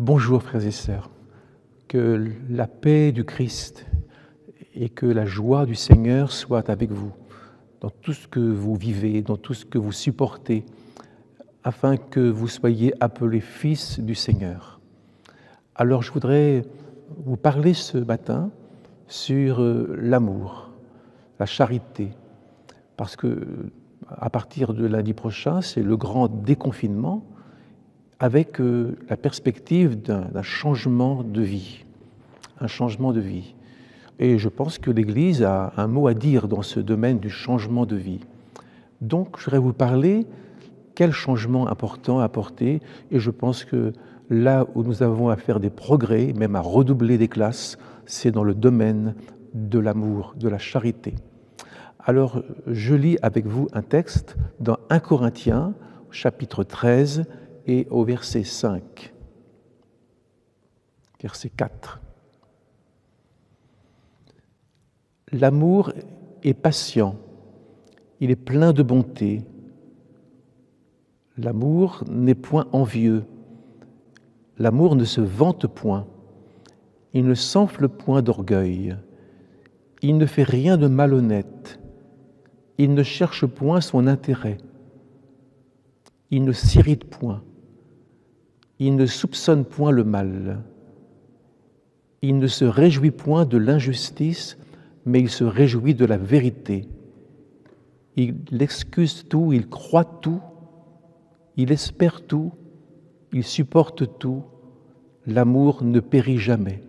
Bonjour frères et sœurs, que la paix du Christ et que la joie du Seigneur soient avec vous dans tout ce que vous vivez, dans tout ce que vous supportez, afin que vous soyez appelés fils du Seigneur. Alors je voudrais vous parler ce matin sur l'amour, la charité, parce que à partir de lundi prochain, c'est le grand déconfinement, avec la perspective d'un changement de vie, un changement de vie. Et je pense que l'Église a un mot à dire dans ce domaine du changement de vie. Donc, je voudrais vous parler quel changement important apporter, et je pense que là où nous avons à faire des progrès, même à redoubler des classes, c'est dans le domaine de l'amour, de la charité. Alors, je lis avec vous un texte dans 1 Corinthiens, chapitre 13, et au verset 5, verset 4. L'amour est patient, il est plein de bonté. L'amour n'est point envieux, l'amour ne se vante point, il ne s'enfle point d'orgueil, il ne fait rien de malhonnête, il ne cherche point son intérêt, il ne s'irrite point, il ne soupçonne point le mal, il ne se réjouit point de l'injustice, mais il se réjouit de la vérité. Il excuse tout, il croit tout, il espère tout, il supporte tout. L'amour ne périt jamais.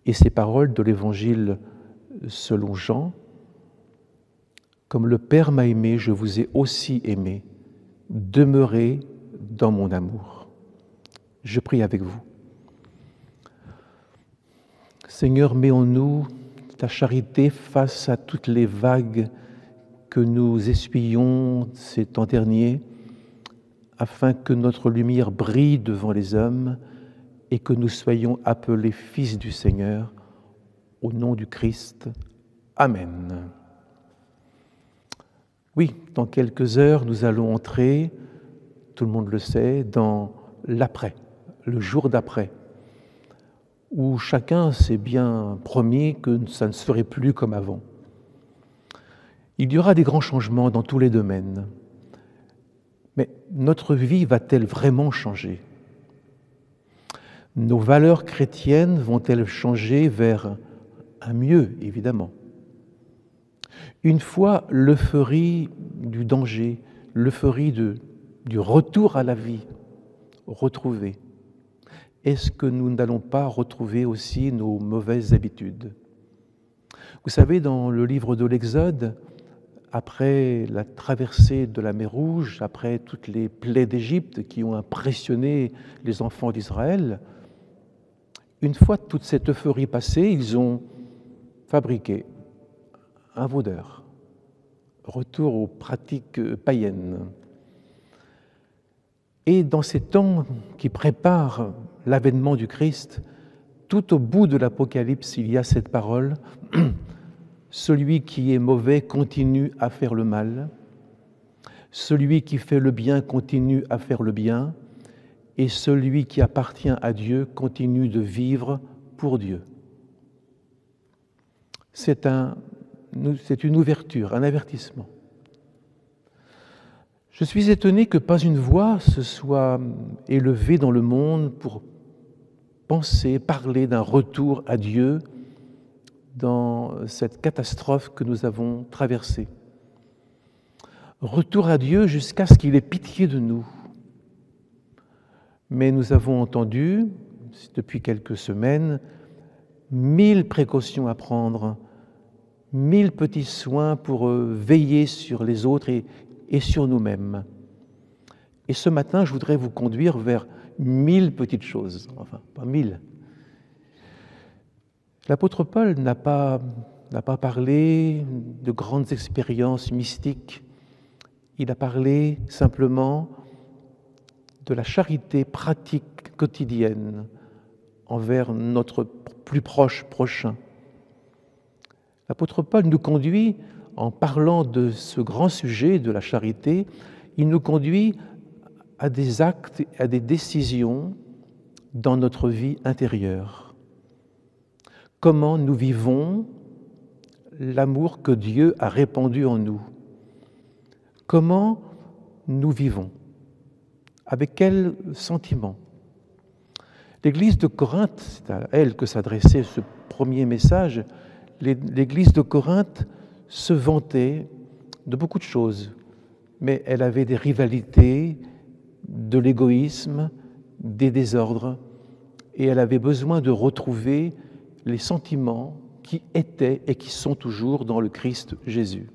Et ces paroles de l'Évangile selon Jean, comme le Père m'a aimé, je vous ai aussi aimé. Demeurez dans mon amour. Je prie avec vous. Seigneur, mets en nous ta charité face à toutes les vagues que nous essuyons ces temps derniers, afin que notre lumière brille devant les hommes et que nous soyons appelés fils du Seigneur, au nom du Christ. Amen. Oui, dans quelques heures, nous allons entrer, tout le monde le sait, dans l'après, le jour d'après, où chacun s'est bien promis que ça ne serait plus comme avant. Il y aura des grands changements dans tous les domaines, mais notre vie va-t-elle vraiment changer? Nos valeurs chrétiennes vont-elles changer vers un mieux, évidemment? Une fois l'euphorie du danger, l'euphorie du retour à la vie retrouvée, est-ce que nous n'allons pas retrouver aussi nos mauvaises habitudes? Vous savez, dans le livre de l'Exode, après la traversée de la mer Rouge, après toutes les plaies d'Égypte qui ont impressionné les enfants d'Israël, une fois toute cette euphorie passée, ils ont fabriqué un veau d'or. Retour aux pratiques païennes. Et dans ces temps qui préparent l'avènement du Christ, tout au bout de l'Apocalypse, il y a cette parole « Celui qui est mauvais continue à faire le mal, celui qui fait le bien continue à faire le bien, et celui qui appartient à Dieu continue de vivre pour Dieu. » C'est une ouverture, un avertissement. Je suis étonné que pas une voix se soit élevée dans le monde pour penser, parler d'un retour à Dieu dans cette catastrophe que nous avons traversée. Retour à Dieu jusqu'à ce qu'il ait pitié de nous. Mais nous avons entendu, depuis quelques semaines, 1000 précautions à prendre, 1000 petits soins pour veiller sur les autres et sur nous-mêmes. Et ce matin, je voudrais vous conduire vers 1000 petites choses, enfin, pas 1000. L'apôtre Paul n'a pas parlé de grandes expériences mystiques, il a parlé simplement de la charité pratique quotidienne envers notre plus proche prochain. L'apôtre Paul nous conduit, en parlant de ce grand sujet de la charité, il nous conduit à des actes, à des décisions dans notre vie intérieure. Comment nous vivons l'amour que Dieu a répandu en nous? Comment nous vivons? Avec quel sentiment? L'Église de Corinthe, c'est à elle que s'adressait ce premier message, l'Église de Corinthe se vantait de beaucoup de choses, mais elle avait des rivalités, de l'égoïsme, des désordres, et elle avait besoin de retrouver les sentiments qui étaient et qui sont toujours dans le Christ Jésus.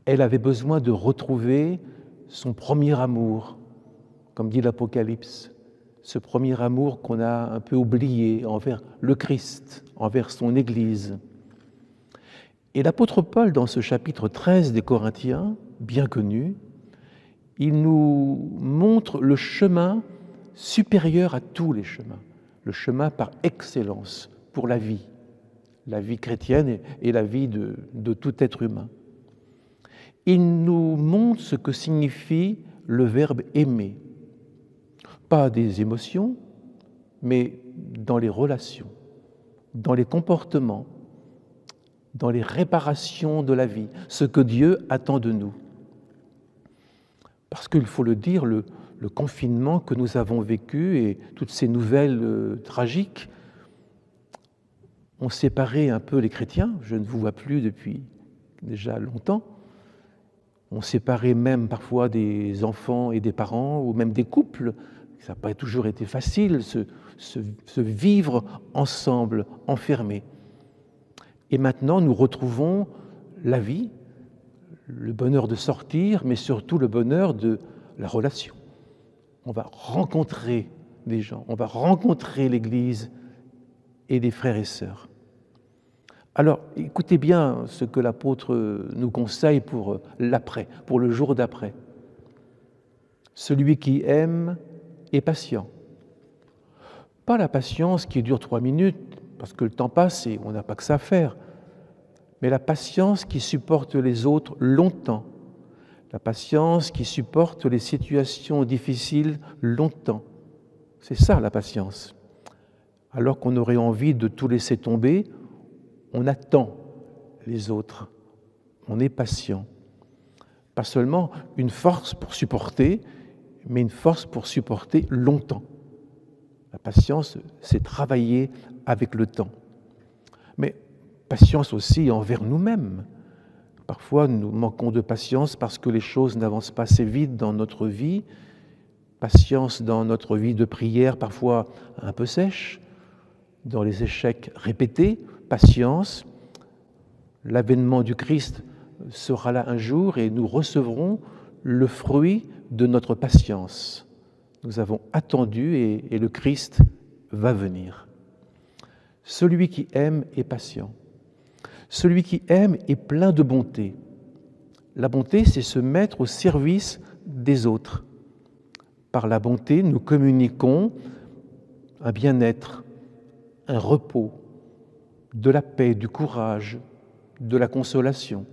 Elle avait besoin de retrouver son premier amour, comme dit l'Apocalypse, ce premier amour qu'on a un peu oublié envers le Christ, envers son Église. Et l'apôtre Paul, dans ce chapitre 13 des Corinthiens, bien connu, il nous montre le chemin supérieur à tous les chemins, le chemin par excellence pour la vie chrétienne et la vie de tout être humain. Il nous montre ce que signifie le verbe aimer, pas des émotions, mais dans les relations, dans les comportements, dans les réparations de la vie, ce que Dieu attend de nous. Parce qu'il faut le dire, le confinement que nous avons vécu et toutes ces nouvelles tragiques ont séparé un peu les chrétiens. Je ne vous vois plus depuis déjà longtemps. On séparait même parfois des enfants et des parents, ou même des couples. Ça n'a pas toujours été facile, se vivre ensemble, enfermés. Et maintenant, nous retrouvons la vie, le bonheur de sortir, mais surtout le bonheur de la relation. On va rencontrer des gens, on va rencontrer l'Église et des frères et sœurs. Alors, écoutez bien ce que l'apôtre nous conseille pour l'après, pour le jour d'après. Celui qui aime est patient. Pas la patience qui dure 3 minutes, parce que le temps passe et on n'a pas que ça à faire, mais la patience qui supporte les autres longtemps, la patience qui supporte les situations difficiles longtemps. C'est ça la patience. Alors qu'on aurait envie de tout laisser tomber, on attend les autres, on est patient. Pas seulement une force pour supporter, mais une force pour supporter longtemps. La patience, c'est travailler avec le temps. Mais patience aussi envers nous-mêmes. Parfois, nous manquons de patience parce que les choses n'avancent pas assez vite dans notre vie. Patience dans notre vie de prière, parfois un peu sèche, dans les échecs répétés. Patience, l'avènement du Christ sera là un jour et nous recevrons le fruit de notre patience. Nous avons attendu et le Christ va venir. Celui qui aime est patient. Celui qui aime est plein de bonté. La bonté, c'est se mettre au service des autres. Par la bonté, nous communiquons un bien-être, un repos, de la paix, du courage, de la consolation.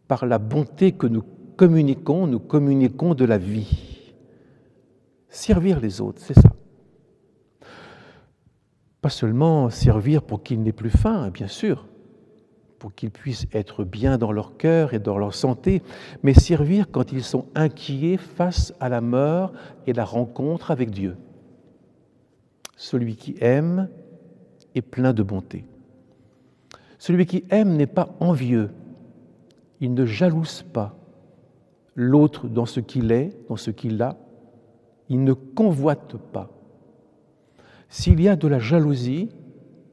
Par la bonté que nous communiquons de la vie. Servir les autres, c'est ça. Pas seulement servir pour qu'ils n'aient plus faim, bien sûr, pour qu'ils puissent être bien dans leur cœur et dans leur santé, mais servir quand ils sont inquiets face à la mort et la rencontre avec Dieu. Celui qui aime est plein de bonté. Celui qui aime n'est pas envieux, il ne jalouse pas l'autre dans ce qu'il est, dans ce qu'il a, il ne convoite pas. S'il y a de la jalousie,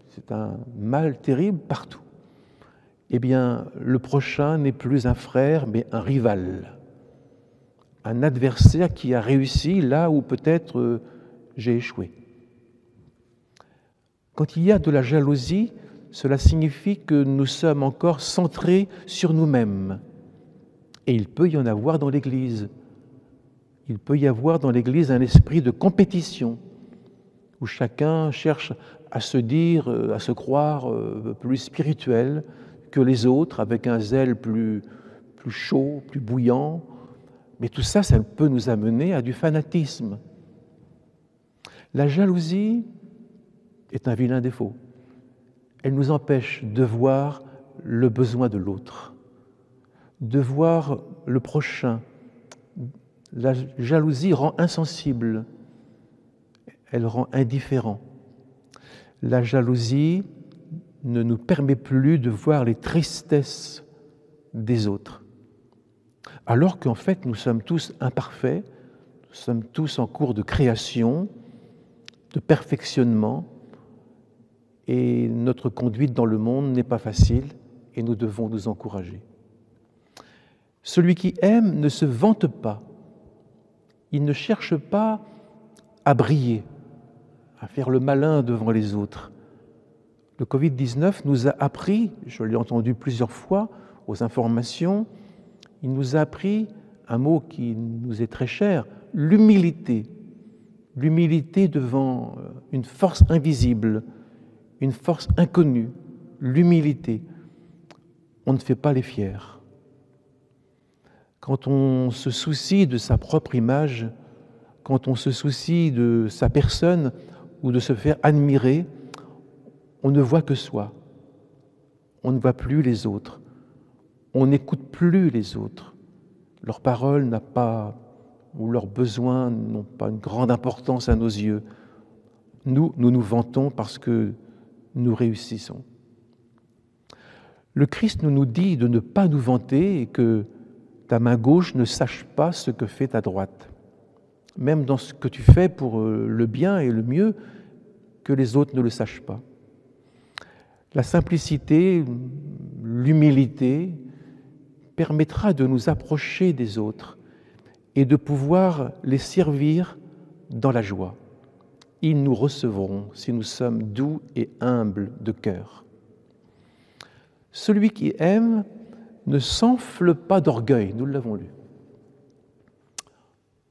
c'est un mal terrible partout, eh bien, le prochain n'est plus un frère, mais un rival, un adversaire qui a réussi là où peut-être j'ai échoué. Quand il y a de la jalousie, cela signifie que nous sommes encore centrés sur nous-mêmes. Et il peut y en avoir dans l'Église. Il peut y avoir dans l'Église un esprit de compétition, où chacun cherche à se dire, à se croire plus spirituel que les autres, avec un zèle plus chaud, plus bouillant. Mais tout ça, ça peut nous amener à du fanatisme. La jalousie est un vilain défaut. Elle nous empêche de voir le besoin de l'autre, de voir le prochain. La jalousie rend insensible, elle rend indifférent. La jalousie ne nous permet plus de voir les tristesses des autres, alors qu'en fait nous sommes tous imparfaits, nous sommes tous en cours de création, de perfectionnement, et notre conduite dans le monde n'est pas facile et nous devons nous encourager. Celui qui aime ne se vante pas, il ne cherche pas à briller, à faire le malin devant les autres. Le Covid-19 nous a appris, je l'ai entendu plusieurs fois aux informations, il nous a appris un mot qui nous est très cher, l'humilité. L'humilité devant une force invisible, une force inconnue, l'humilité. On ne fait pas les fiers. Quand on se soucie de sa propre image, quand on se soucie de sa personne ou de se faire admirer, on ne voit que soi. On ne voit plus les autres. On n'écoute plus les autres. Leur parole n'a pas, ou leurs besoins n'ont pas une grande importance à nos yeux. Nous nous vantons parce que nous réussissons. Le Christ nous dit de ne pas nous vanter et que ta main gauche ne sache pas ce que fait ta droite. Même dans ce que tu fais pour le bien et le mieux, que les autres ne le sachent pas. La simplicité, l'humilité permettra de nous approcher des autres et de pouvoir les servir dans la joie. Ils nous recevront si nous sommes doux et humbles de cœur. Celui qui aime ne s'enfle pas d'orgueil, nous l'avons lu.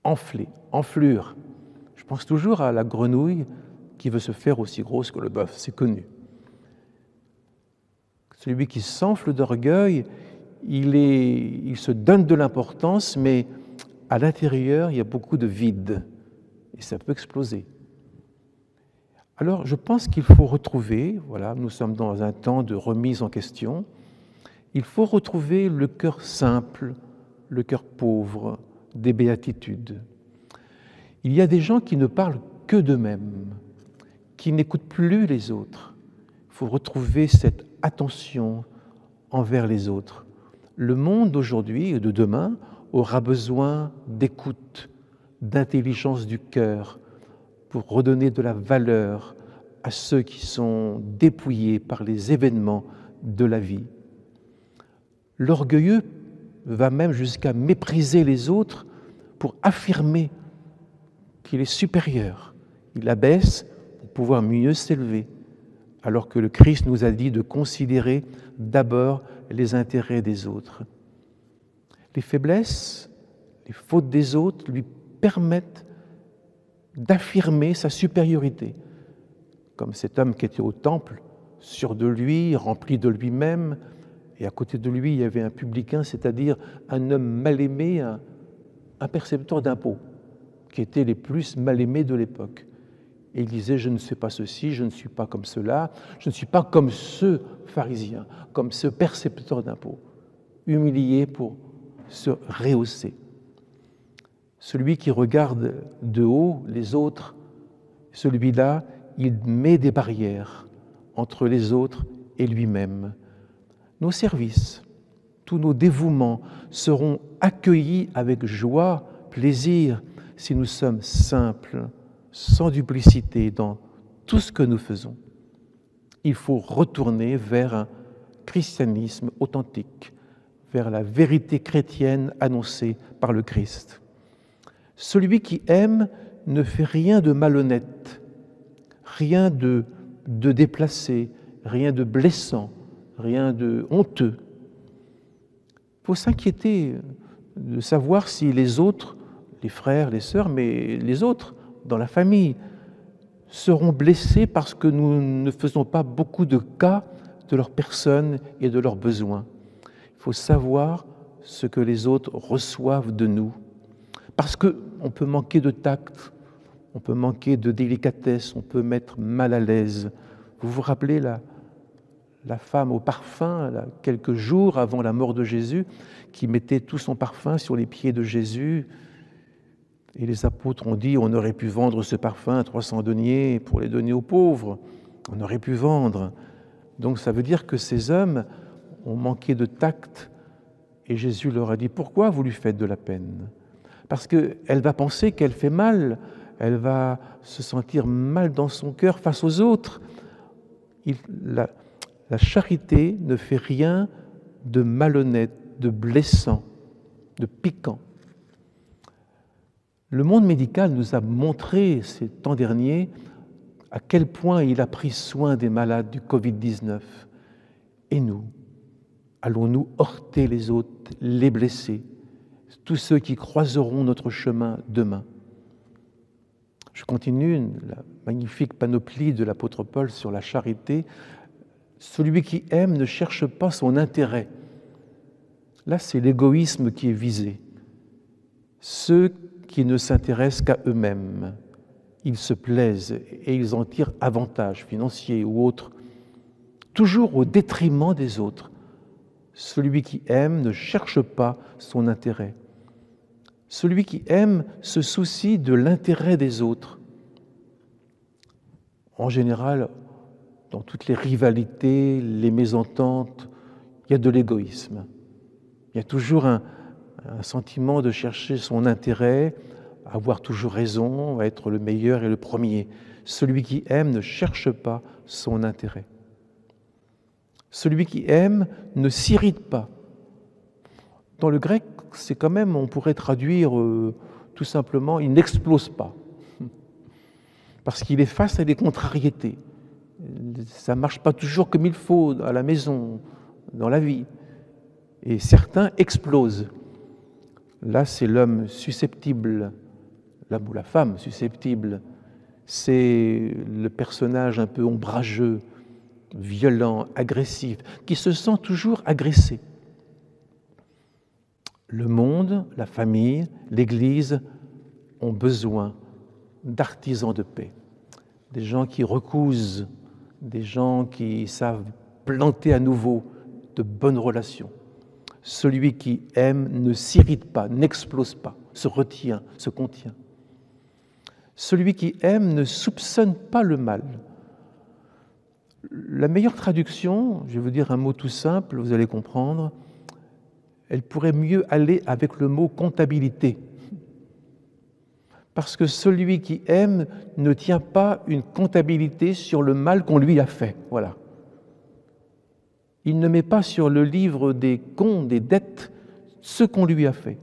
Enfler, enflure. Je pense toujours à la grenouille qui veut se faire aussi grosse que le bœuf, c'est connu. Celui qui s'enfle d'orgueil, il se donne de l'importance, mais à l'intérieur, il y a beaucoup de vide et ça peut exploser. Alors, je pense qu'il faut retrouver, voilà, nous sommes dans un temps de remise en question, il faut retrouver le cœur simple, le cœur pauvre des béatitudes. Il y a des gens qui ne parlent que d'eux-mêmes, qui n'écoutent plus les autres. Il faut retrouver cette attention envers les autres. Le monde d'aujourd'hui et de demain aura besoin d'écoute, d'intelligence du cœur pour redonner de la valeur à ceux qui sont dépouillés par les événements de la vie. L'orgueilleux va même jusqu'à mépriser les autres pour affirmer qu'il est supérieur. Il abaisse pour pouvoir mieux s'élever, alors que le Christ nous a dit de considérer d'abord les intérêts des autres. Les faiblesses, les fautes des autres lui permettent d'affirmer sa supériorité, comme cet homme qui était au temple, sûr de lui, rempli de lui-même, et à côté de lui, il y avait un publicain, c'est-à-dire un homme mal aimé, un percepteur d'impôts, qui était les plus mal aimés de l'époque. Et il disait, je ne sais pas ceci, je ne suis pas comme cela, je ne suis pas comme ce pharisien, comme ce percepteur d'impôts, humilié pour se rehausser. Celui qui regarde de haut les autres, celui-là, il met des barrières entre les autres et lui-même. Nos services, tous nos dévouements seront accueillis avec joie, plaisir, si nous sommes simples, sans duplicité dans tout ce que nous faisons. Il faut retourner vers un christianisme authentique, vers la vérité chrétienne annoncée par le Christ. Celui qui aime ne fait rien de malhonnête, rien de déplacé, rien de blessant, rien de honteux. Il faut s'inquiéter de savoir si les autres, les frères, les sœurs, mais les autres dans la famille, seront blessés parce que nous ne faisons pas beaucoup de cas de leur personne et de leurs besoins. Il faut savoir ce que les autres reçoivent de nous. Parce qu'on peut manquer de tact, on peut manquer de délicatesse, on peut mettre mal à l'aise. Vous vous rappelez la femme au parfum, là, quelques jours avant la mort de Jésus, qui mettait tout son parfum sur les pieds de Jésus. Et les apôtres ont dit, on aurait pu vendre ce parfum à 300 deniers pour les donner aux pauvres. On aurait pu vendre. Donc ça veut dire que ces hommes ont manqué de tact. Et Jésus leur a dit, pourquoi vous lui faites de la peine? Parce qu'elle va penser qu'elle fait mal, elle va se sentir mal dans son cœur face aux autres. La charité ne fait rien de malhonnête, de blessant, de piquant. Le monde médical nous a montré ces temps derniers à quel point il a pris soin des malades du Covid-19. Et nous, allons-nous heurter les autres, les blessés, tous ceux qui croiseront notre chemin demain? Je continue la magnifique panoplie de l'apôtre Paul sur la charité. Celui qui aime ne cherche pas son intérêt. Là, c'est l'égoïsme qui est visé. Ceux qui ne s'intéressent qu'à eux-mêmes, ils se plaisent et ils en tirent avantage financier ou autre, toujours au détriment des autres. Celui qui aime ne cherche pas son intérêt. Celui qui aime se soucie de l'intérêt des autres. En général, dans toutes les rivalités, les mésententes, il y a de l'égoïsme. Il y a toujours un sentiment de chercher son intérêt, avoir toujours raison, être le meilleur et le premier. Celui qui aime ne cherche pas son intérêt. Celui qui aime ne s'irrite pas. Dans le grec, c'est quand même, on pourrait traduire tout simplement, il n'explose pas. Parce qu'il est face à des contrariétés. Ça ne marche pas toujours comme il faut à la maison, dans la vie. Et certains explosent. Là, c'est l'homme susceptible, l'homme ou la femme susceptible. C'est le personnage un peu ombrageux, violent, agressif, qui se sent toujours agressé. Le monde, la famille, l'Église ont besoin d'artisans de paix, des gens qui recousent, des gens qui savent planter à nouveau de bonnes relations. Celui qui aime ne s'irrite pas, n'explose pas, se retient, se contient. Celui qui aime ne soupçonne pas le mal. La meilleure traduction, je vais vous dire un mot tout simple, vous allez comprendre, elle pourrait mieux aller avec le mot comptabilité. Parce que celui qui aime ne tient pas une comptabilité sur le mal qu'on lui a fait. Voilà. Il ne met pas sur le livre des comptes, des dettes, ce qu'on lui a fait.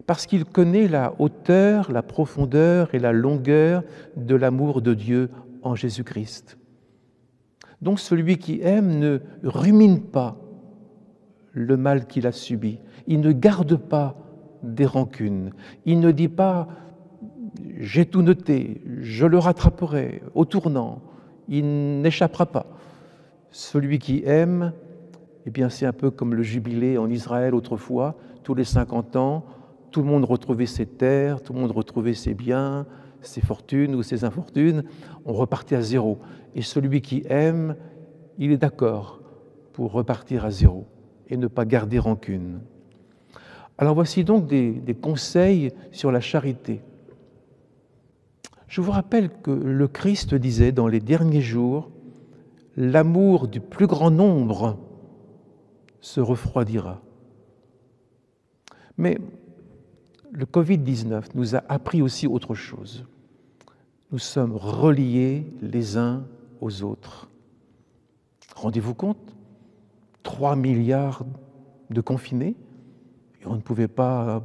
Parce qu'il connaît la hauteur, la profondeur et la longueur de l'amour de Dieu en Jésus-Christ. Donc celui qui aime ne rumine pas le mal qu'il a subi. Il ne garde pas des rancunes. Il ne dit pas « j'ai tout noté, je le rattraperai au tournant ». Il n'échappera pas. Celui qui aime, eh bien c'est un peu comme le jubilé en Israël autrefois, tous les 50 ans, tout le monde retrouvait ses terres, tout le monde retrouvait ses biens, ses fortunes ou ses infortunes, on repartait à zéro. Et celui qui aime, il est d'accord pour repartir à zéro et ne pas garder rancune. Alors voici donc des conseils sur la charité. Je vous rappelle que le Christ disait dans les derniers jours, l'amour du plus grand nombre se refroidira. Mais le Covid-19 nous a appris aussi autre chose. Nous sommes reliés les uns aux autres. Rendez-vous compte, 3 milliards de confinés, et on ne pouvait pas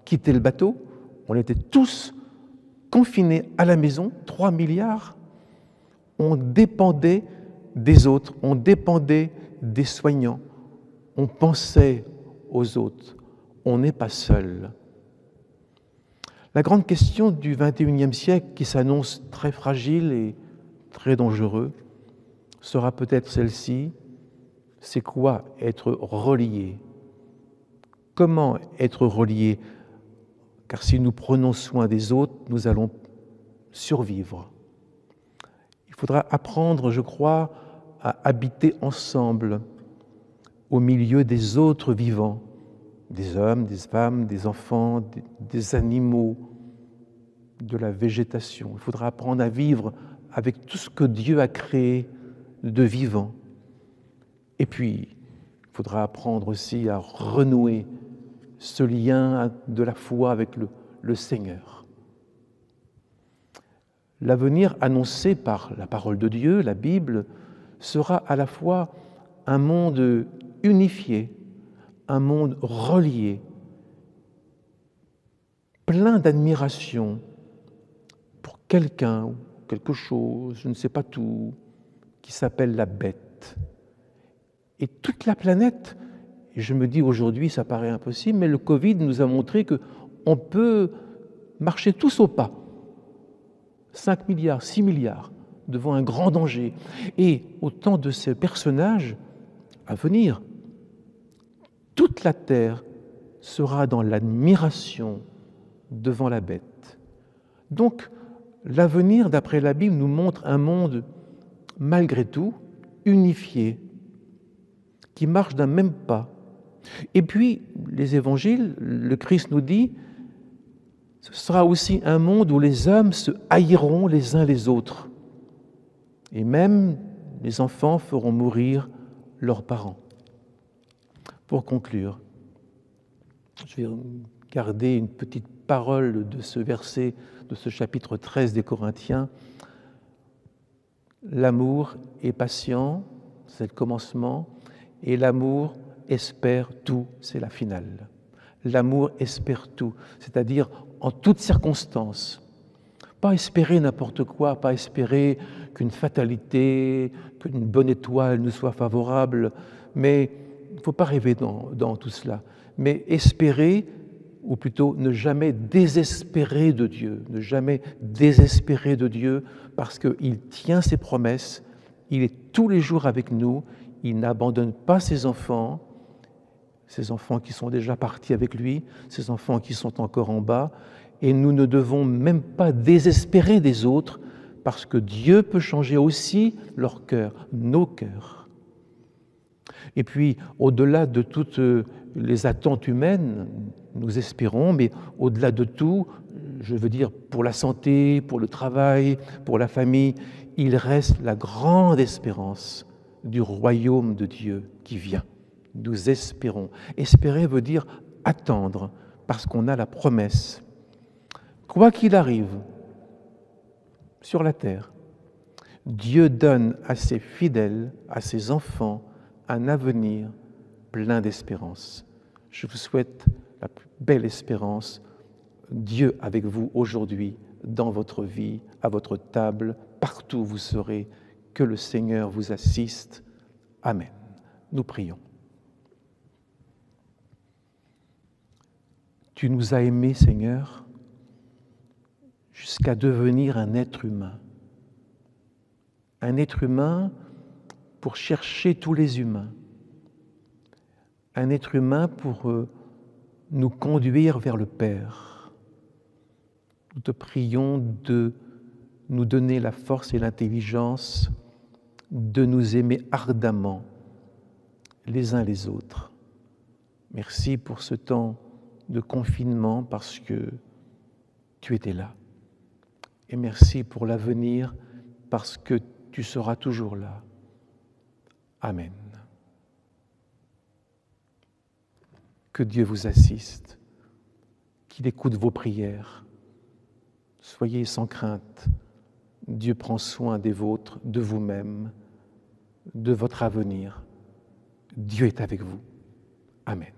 quitter le bateau, on était tous confinés à la maison, 3 milliards. On dépendait des autres, on dépendait des soignants, on pensait aux autres, on n'est pas seul. La grande question du XXIe siècle, qui s'annonce très fragile et très dangereux, sera peut-être celle-ci. C'est quoi être relié? Comment être relié? Car si nous prenons soin des autres, nous allons survivre. Il faudra apprendre, je crois, à habiter ensemble au milieu des autres vivants, des hommes, des femmes, des enfants, des animaux, de la végétation. Il faudra apprendre à vivre avec tout ce que Dieu a créé de vivant. Et puis, il faudra apprendre aussi à renouer ce lien de la foi avec le Seigneur. L'avenir annoncé par la parole de Dieu, la Bible, sera à la fois un monde unifié, un monde relié, plein d'admiration pour quelqu'un ou quelque chose, je ne sais pas tout, qui s'appelle la bête. Et toute la planète, et je me dis aujourd'hui ça paraît impossible, mais le Covid nous a montré qu'on peut marcher tous au pas, 5 milliards, 6 milliards, devant un grand danger. Et autant de ces personnages à venir, toute la terre sera dans l'admiration devant la bête. Donc, l'avenir, d'après la Bible, nous montre un monde, malgré tout, unifié, qui marche d'un même pas. Et puis, les évangiles, le Christ nous dit, ce sera aussi un monde où les hommes se haïront les uns les autres. Et même les enfants feront mourir leurs parents. Pour conclure, je vais garder une petite parole de ce verset, de ce chapitre 13 des Corinthiens. L'amour est patient, c'est le commencement, et l'amour espère tout, c'est la finale. L'amour espère tout, c'est-à-dire en toutes circonstances. Pas espérer n'importe quoi, pas espérer qu'une fatalité, qu'une bonne étoile nous soit favorable, mais il ne faut pas rêver dans tout cela. Mais espérer, ou plutôt ne jamais désespérer de Dieu, ne jamais désespérer de Dieu, parce qu'il tient ses promesses, il est tous les jours avec nous, il n'abandonne pas ses enfants qui sont déjà partis avec lui, ses enfants qui sont encore en bas, et nous ne devons même pas désespérer des autres, parce que Dieu peut changer aussi leur cœur, nos cœurs. Et puis, au-delà de toutes les attentes humaines, nous espérons, mais au-delà de tout, je veux dire pour la santé, pour le travail, pour la famille, il reste la grande espérance du royaume de Dieu qui vient. Nous espérons. Espérer veut dire attendre, parce qu'on a la promesse. Quoi qu'il arrive sur la terre, Dieu donne à ses fidèles, à ses enfants, un avenir plein d'espérance. Je vous souhaite la plus belle espérance. Dieu avec vous aujourd'hui, dans votre vie, à votre table, partout où vous serez. Que le Seigneur vous assiste. Amen. Nous prions. Tu nous as aimés, Seigneur, jusqu'à devenir un être humain. Un être humain pour chercher tous les humains. Un être humain pour nous conduire vers le Père. Nous te prions de nous donner la force et l'intelligence de nous aimer ardemment les uns les autres. Merci pour ce temps de confinement parce que tu étais là. Et merci pour l'avenir parce que tu seras toujours là. Amen. Que Dieu vous assiste, qu'il écoute vos prières. Soyez sans crainte. Dieu prend soin des vôtres, de vous-même, de votre avenir. Dieu est avec vous. Amen.